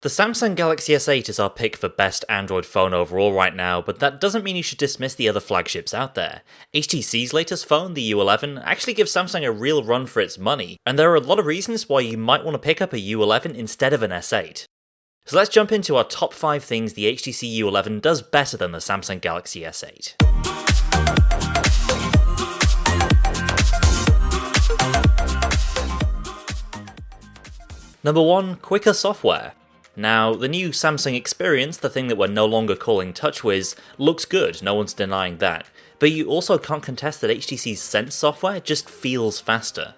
The Samsung Galaxy S8 is our pick for best Android phone overall right now, but that doesn't mean you should dismiss the other flagships out there. HTC's latest phone, the U11, actually gives Samsung a real run for its money, and there are a lot of reasons why you might want to pick up a U11 instead of an S8. So let's jump into our top 5 things the HTC U11 does better than the Samsung Galaxy S8. Number 1. Quicker software. Now, the new Samsung experience, the thing that we're no longer calling TouchWiz, looks good, no one's denying that, but you also can't contest that HTC's Sense software just feels faster.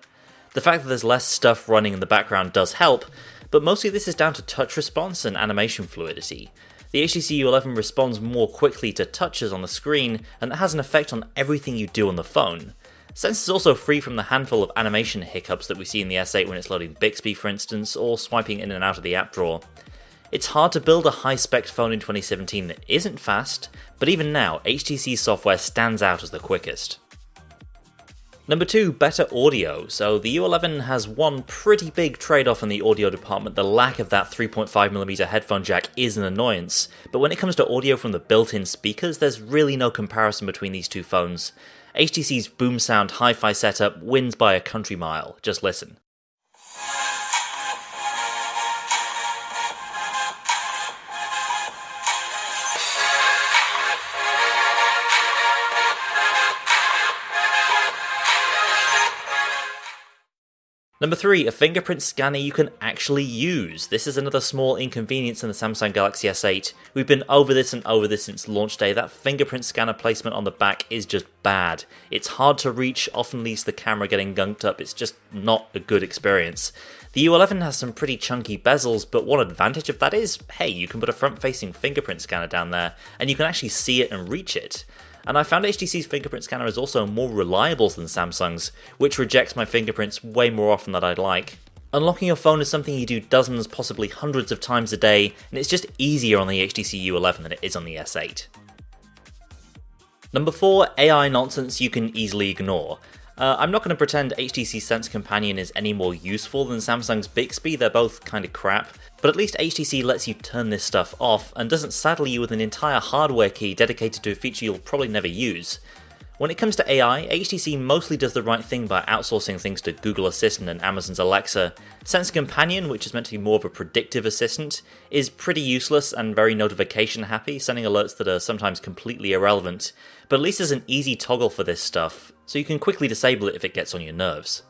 The fact that there's less stuff running in the background does help, but mostly this is down to touch response and animation fluidity. The HTC U11 responds more quickly to touches on the screen, and that has an effect on everything you do on the phone. Sense is also free from the handful of animation hiccups that we see in the S8 when it's loading Bixby for instance, or swiping in and out of the app drawer. It's hard to build a high-spec phone in 2017 that isn't fast, but even now, HTC's software stands out as the quickest. Number 2, better audio. So the U11 has one pretty big trade-off in the audio department. The lack of that 3.5mm headphone jack is an annoyance, but when it comes to audio from the built-in speakers, there's really no comparison between these two phones. HTC's boom sound hi-fi setup wins by a country mile, just listen. Number 3, a fingerprint scanner you can actually use. This is another small inconvenience in the Samsung Galaxy S8. We've been over this since launch day. That fingerprint scanner placement on the back is just bad. It's hard to reach, often leaves the camera getting gunked up. It's just not a good experience. The U11 has some pretty chunky bezels, but one advantage of that is, hey, you can put a front-facing fingerprint scanner down there, and you can actually see it and reach it. And I found HTC's fingerprint scanner is also more reliable than Samsung's, which rejects my fingerprints way more often than I'd like. Unlocking your phone is something you do dozens, possibly hundreds of times a day, and it's just easier on the HTC U11 than it is on the S8. Number 4, AI nonsense you can easily ignore. I'm not going to pretend HTC Sense Companion is any more useful than Samsung's Bixby, they're both kinda crap, but at least HTC lets you turn this stuff off and doesn't saddle you with an entire hardware key dedicated to a feature you'll probably never use. When it comes to AI, HTC mostly does the right thing by outsourcing things to Google Assistant and Amazon's Alexa. Sense Companion, which is meant to be more of a predictive assistant, is pretty useless and very notification happy, sending alerts that are sometimes completely irrelevant, but at least there's an easy toggle for this stuff, so you can quickly disable it if it gets on your nerves.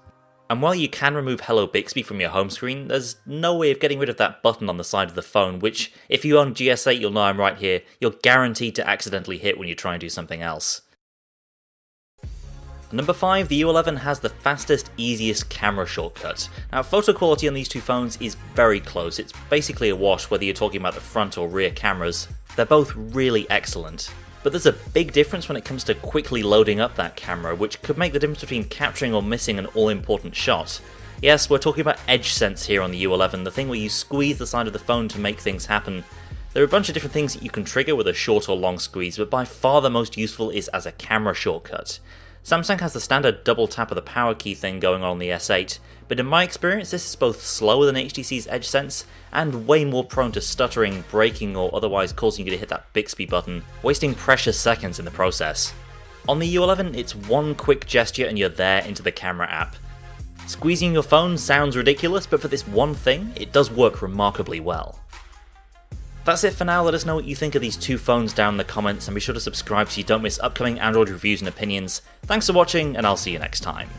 And while you can remove Hello Bixby from your home screen, there's no way of getting rid of that button on the side of the phone, which, if you own GS8 you'll know I'm right here, you're guaranteed to accidentally hit when you try and do something else. Number 5, the U11 has the fastest, easiest camera shortcut. Now, photo quality on these two phones is very close. It's basically a wash whether you're talking about the front or rear cameras. They're both really excellent. But there's a big difference when it comes to quickly loading up that camera, which could make the difference between capturing or missing an all-important shot. Yes, we're talking about edge sense here on the U11, the thing where you squeeze the side of the phone to make things happen. There are a bunch of different things that you can trigger with a short or long squeeze, but by far the most useful is as a camera shortcut. Samsung has the standard double tap of the power key thing going on the S8, but in my experience this is both slower than HTC's Edge Sense and way more prone to stuttering, breaking, or otherwise causing you to hit that Bixby button, wasting precious seconds in the process. On the U11 it's one quick gesture and you're there into the camera app. Squeezing your phone sounds ridiculous, but for this one thing it does work remarkably well. That's it for now. Let us know what you think of these two phones down in the comments, and be sure to subscribe so you don't miss upcoming Android reviews and opinions. Thanks for watching, and I'll see you next time.